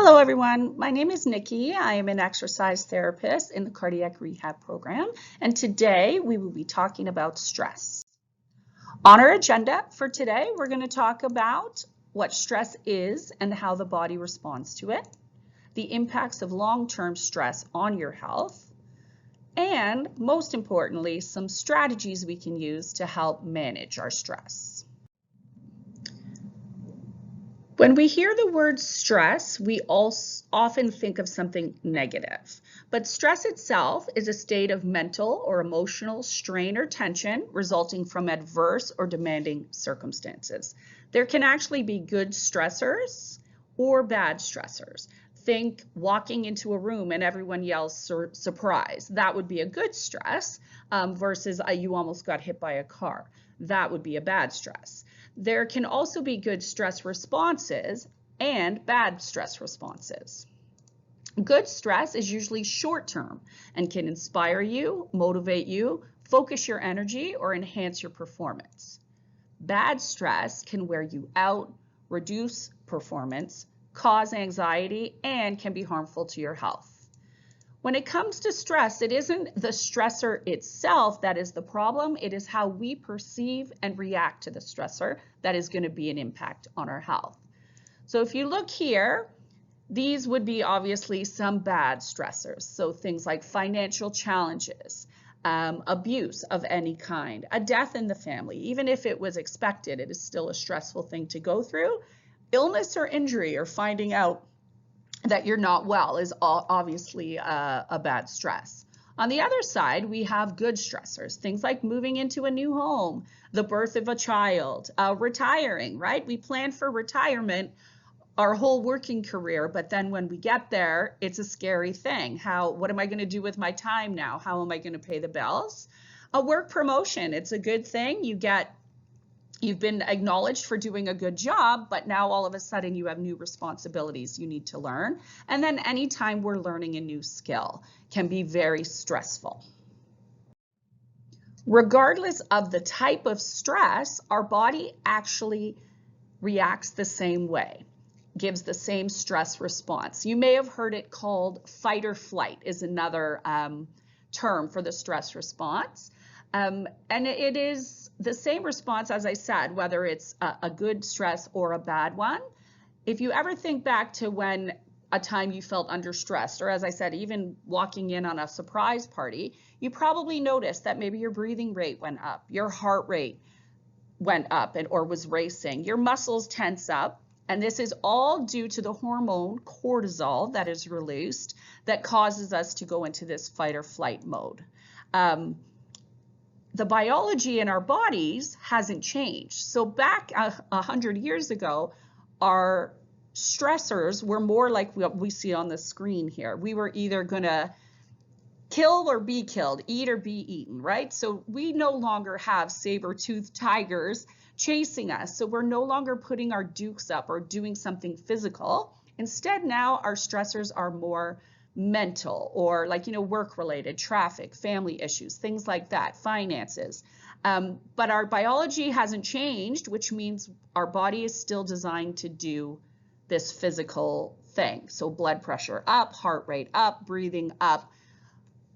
Hello everyone, my name is Nikki. I am an exercise therapist in the Cardiac Rehab program, and today we will be talking about stress. On our agenda for today, we're going to talk about what stress is and how the body responds to it, the impacts of long-term stress on your health, and most importantly, some strategies we can use to help manage our stress. When we hear the word stress, we often think of something negative, but stress itself is a state of mental or emotional strain or tension resulting from adverse or demanding circumstances. There can actually be good stressors or bad stressors. Think walking into a room and everyone yells surprise. That would be a good stress versus you almost got hit by a car. That would be a bad stress. There can also be good stress responses and bad stress responses. Good stress is usually short-term and can inspire you, motivate you, focus your energy, or enhance your performance. Bad stress can wear you out, reduce performance, cause anxiety, and can be harmful to your health. When it comes to stress, it isn't the stressor itself that is the problem. It is how we perceive and react to the stressor that is going to be an impact on our health. So if you look here, these would be obviously some bad stressors. So things like financial challenges, abuse of any kind, a death in the family. Even if it was expected, it is still a stressful thing to go through. Illness or injury, or finding out that you're not well, is obviously a bad stress. On the other side, we have good stressors, things like moving into a new home, the birth of a child, retiring, right? We plan for retirement our whole working career, but then when we get there, it's a scary thing. What am I going to do with my time now? How am I going to pay the bills? A work promotion, it's a good thing. You've been acknowledged for doing a good job, but now all of a sudden you have new responsibilities you need to learn. And then anytime we're learning a new skill can be very stressful. Regardless of the type of stress, our body actually reacts the same way, gives the same stress response. You may have heard it called fight or flight is another term for the stress response. And it is the same response, as I said, whether it's a good stress or a bad one. If you ever think back to when a time you felt under stress, or as I said, even walking in on a surprise party, you probably noticed that maybe your breathing rate went up, your heart rate went up or was racing, your muscles tense up. And this is all due to the hormone cortisol that is released that causes us to go into this fight or flight mode. The biology in our bodies hasn't changed. So back 100 years ago, our stressors were more like what we see on the screen here. We were either going to kill or be killed, eat or be eaten, right? So we no longer have saber-toothed tigers chasing us. So we're no longer putting our dukes up or doing something physical. Instead, now our stressors are more mental or work related, traffic, family issues, things like that, finances. But our biology hasn't changed, which means our body is still designed to do this physical thing. So blood pressure up, heart rate up, breathing up.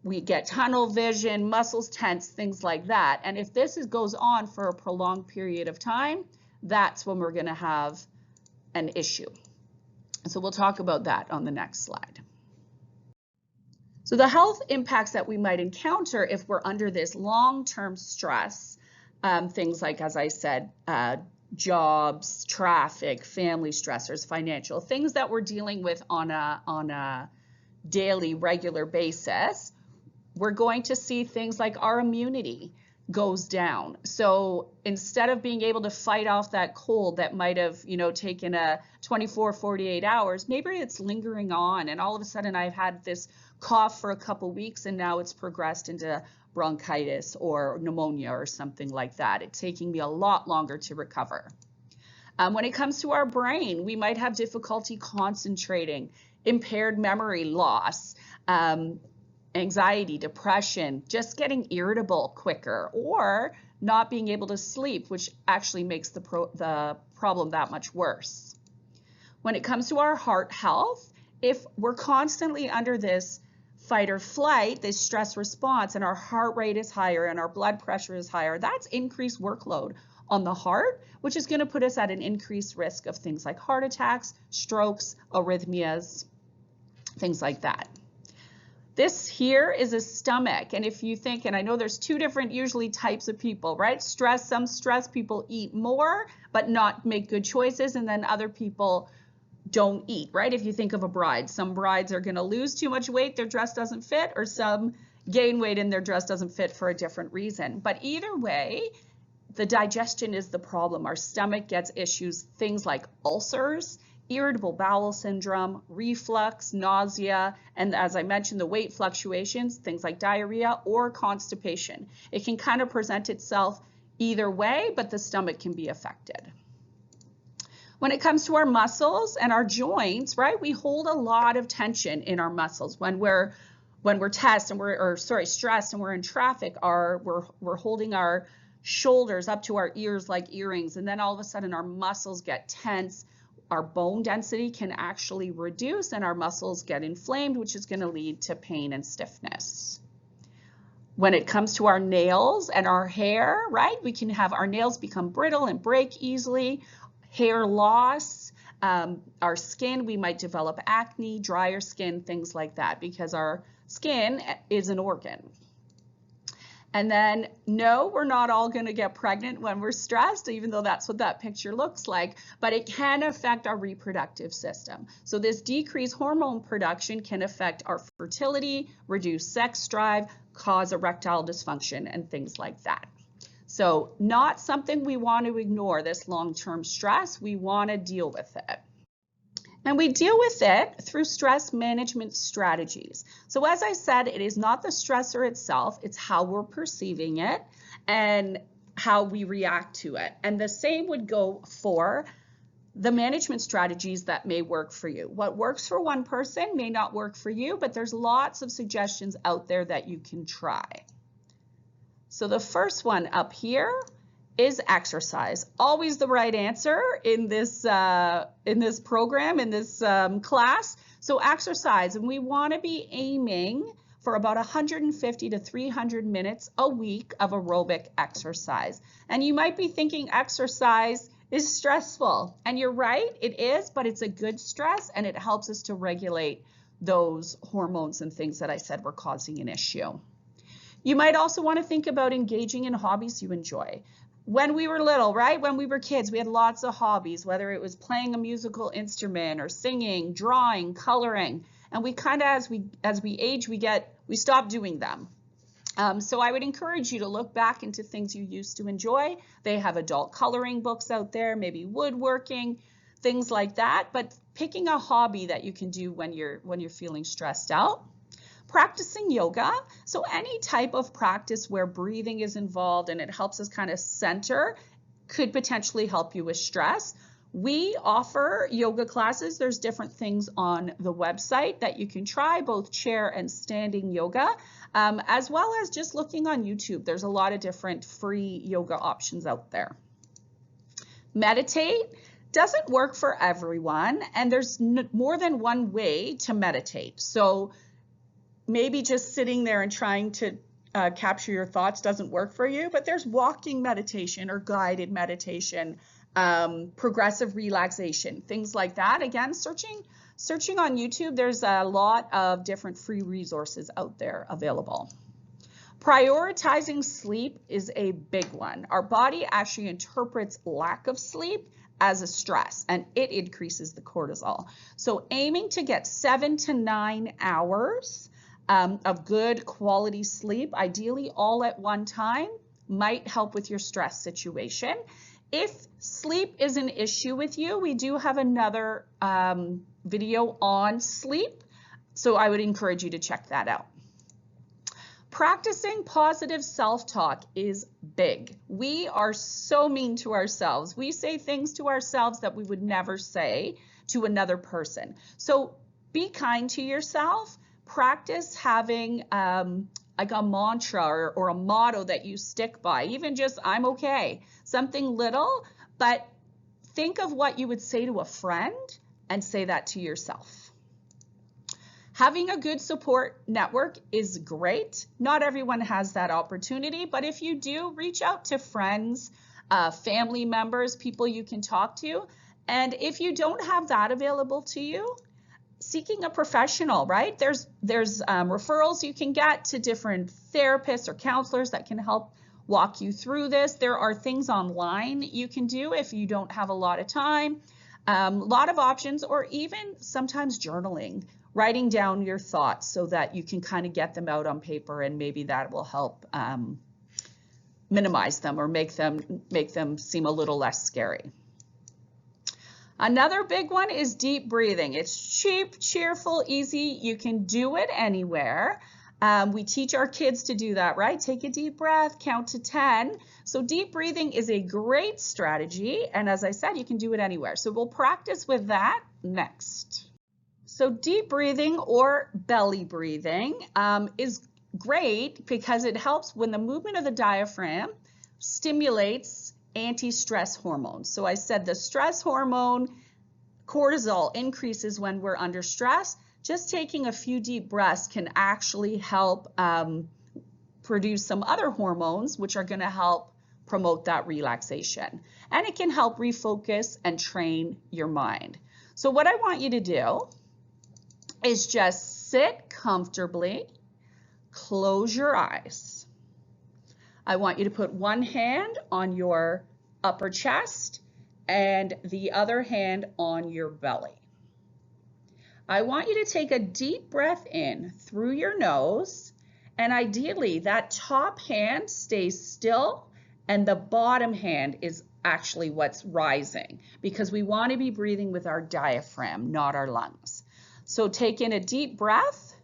We get tunnel vision, muscles tense, things like that. And if this goes on for a prolonged period of time, that's when we're going to have an issue. So we'll talk about that on the next slide. So the health impacts that we might encounter if we're under this long-term stress, things like, as I said, jobs, traffic, family stressors, financial, things that we're dealing with on a daily, regular basis, we're going to see things like our immunity goes down. So instead of being able to fight off that cold that might have, taken a 24, 48 hours, maybe it's lingering on and all of a sudden I've had this cough for a couple weeks and now it's progressed into bronchitis or pneumonia or something like that. It's taking me a lot longer to recover. When it comes to our brain, we might have difficulty concentrating, impaired memory loss, anxiety, depression, just getting irritable quicker, or not being able to sleep, which actually makes the problem that much worse. When it comes to our heart health, if we're constantly under this fight or flight, this stress response, and our heart rate is higher and our blood pressure is higher, that's increased workload on the heart, which is going to put us at an increased risk of things like heart attacks, strokes, arrhythmias, things like that. This here is a stomach, and if you think, and I know there's two different usually types of people, right? Some stress people eat more but not make good choices, and then other people don't eat, right? If you think of a bride, some brides are going to lose too much weight, their dress doesn't fit, or some gain weight and their dress doesn't fit for a different reason. But either way, the digestion is the problem. Our stomach gets issues, things like ulcers, irritable bowel syndrome, reflux, nausea, and as I mentioned, the weight fluctuations, things like diarrhea or constipation. It can kind of present itself either way, but the stomach can be affected. When it comes to our muscles and our joints, right, we hold a lot of tension in our muscles when we're stressed and we're in traffic. We're holding our shoulders up to our ears like earrings, and then all of a sudden our muscles get tense. Our bone density can actually reduce and our muscles get inflamed, which is going to lead to pain and stiffness. When it comes to our nails and our hair, right, we can have our nails become brittle and break easily, hair loss, our skin, we might develop acne, drier skin, things like that, because our skin is an organ. And then, no, we're not all going to get pregnant when we're stressed, even though that's what that picture looks like, but it can affect our reproductive system. So this decreased hormone production can affect our fertility, reduce sex drive, cause erectile dysfunction, and things like that. So not something we want to ignore, this long-term stress. We want to deal with it. And we deal with it through stress management strategies. So as I said, it is not the stressor itself, it's how we're perceiving it and how we react to it. And the same would go for the management strategies that may work for you. What works for one person may not work for you, but there's lots of suggestions out there that you can try. So the first one up here is exercise. Always the right answer in this program, in this class. So exercise, and we want to be aiming for about 150 to 300 minutes a week of aerobic exercise. And you might be thinking exercise is stressful, and you're right, it is, but it's a good stress and it helps us to regulate those hormones and things that I said were causing an issue. You might also want to think about engaging in hobbies you enjoy. When we were little, right, when we were kids, we had lots of hobbies, whether it was playing a musical instrument or singing, drawing, coloring, and we kind of, as we age, we stop doing them. So I would encourage you to look back into things you used to enjoy. They have adult coloring books out there, maybe woodworking, things like that, but picking a hobby that you can do when you're feeling stressed out. Practicing yoga, so any type of practice where breathing is involved and it helps us kind of center could potentially help you with stress. We offer yoga classes. There's different things on the website that you can try, both chair and standing yoga, as well as just looking on YouTube. There's a lot of different free yoga options out there. Meditate doesn't work for everyone, and there's more than one way to meditate. So maybe just sitting there and trying to capture your thoughts doesn't work for you, but there's walking meditation or guided meditation, progressive relaxation, things like that. Again, searching on YouTube, there's a lot of different free resources out there available. Prioritizing sleep is a big one. Our body actually interprets lack of sleep as a stress, and it increases the cortisol. So aiming to get 7 to 9 hours of good quality sleep, ideally all at one time, might help with your stress situation. If sleep is an issue with you, we do have another video on sleep, so I would encourage you to check that out. Practicing positive self-talk is big. We are so mean to ourselves. We say things to ourselves that we would never say to another person. So be kind to yourself. Practice having like a mantra or a motto that you stick by, even just I'm okay, something little, but think of what you would say to a friend and say that to yourself. Having a good support network is great. Not everyone has that opportunity, but if you do, reach out to friends, family members, people you can talk to. And if you don't have that available to you, seeking a professional, right? There's referrals you can get to different therapists or counselors that can help walk you through this. There are things online you can do if you don't have a lot of time, a lot of options, or even sometimes journaling, writing down your thoughts so that you can kind of get them out on paper, and maybe that will help minimize them or make them seem a little less scary. Another big one is deep breathing. It's cheap, cheerful, easy. You can do it anywhere. We teach our kids to do that, right? Take a deep breath, count to 10. So deep breathing is a great strategy. And as I said, you can do it anywhere. So we'll practice with that next. So deep breathing or belly breathing is great because it helps when the movement of the diaphragm stimulates anti-stress hormones. So I said the stress hormone cortisol increases when we're under stress. Just taking a few deep breaths can actually help produce some other hormones, which are going to help promote that relaxation. And it can help refocus and train your mind. So what I want you to do is just sit comfortably, close your eyes. I want you to put one hand on your upper chest and the other hand on your belly. I want you to take a deep breath in through your nose, and ideally that top hand stays still and the bottom hand is actually what's rising, because we want to be breathing with our diaphragm, not our lungs. So take in a deep breath,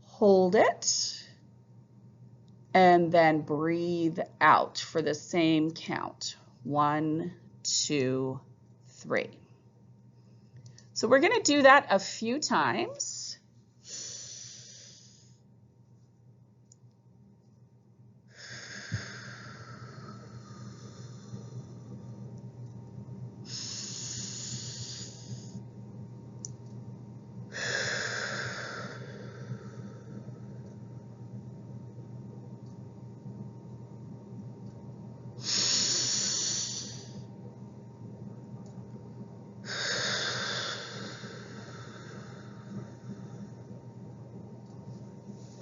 hold it, and then breathe out for the same count. 1, 2, 3. So we're going to do that a few times.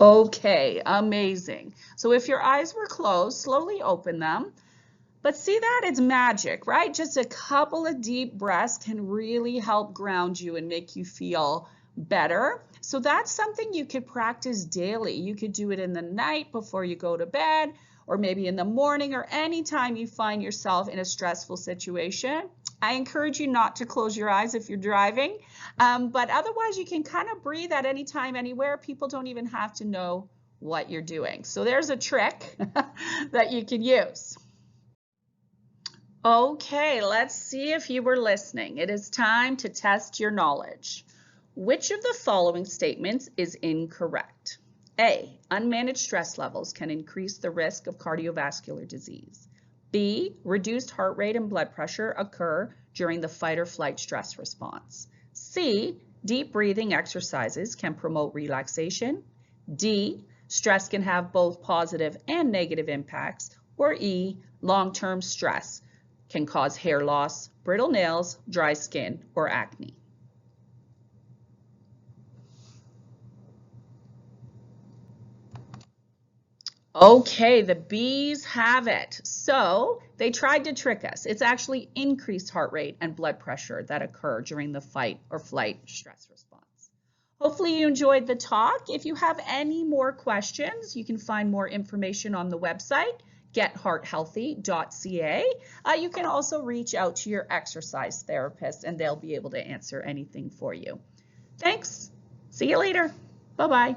Okay, amazing. So if your eyes were closed, slowly open them. But see that? It's magic, right? Just a couple of deep breaths can really help ground you and make you feel better. So that's something you could practice daily. You could do it in the night before you go to bed, or maybe in the morning, or anytime you find yourself in a stressful situation. I encourage you not to close your eyes if you're driving, but otherwise you can kind of breathe at any time, anywhere. People don't even have to know what you're doing. So there's a trick that you can use. Okay, let's see if you were listening. It is time to test your knowledge. Which of the following statements is incorrect? A, unmanaged stress levels can increase the risk of cardiovascular disease. B, reduced heart rate and blood pressure occur during the fight or flight stress response. C, deep breathing exercises can promote relaxation. D, stress can have both positive and negative impacts. Or E, long-term stress can cause hair loss, brittle nails, dry skin, or acne. Okay, the B's have it. So they tried to trick us. It's actually increased heart rate and blood pressure that occur during the fight or flight stress response. Hopefully you enjoyed the talk. If you have any more questions, you can find more information on the website, gethearthealthy.ca. You can also reach out to your exercise therapist and they'll be able to answer anything for you. Thanks. See you later. Bye-bye.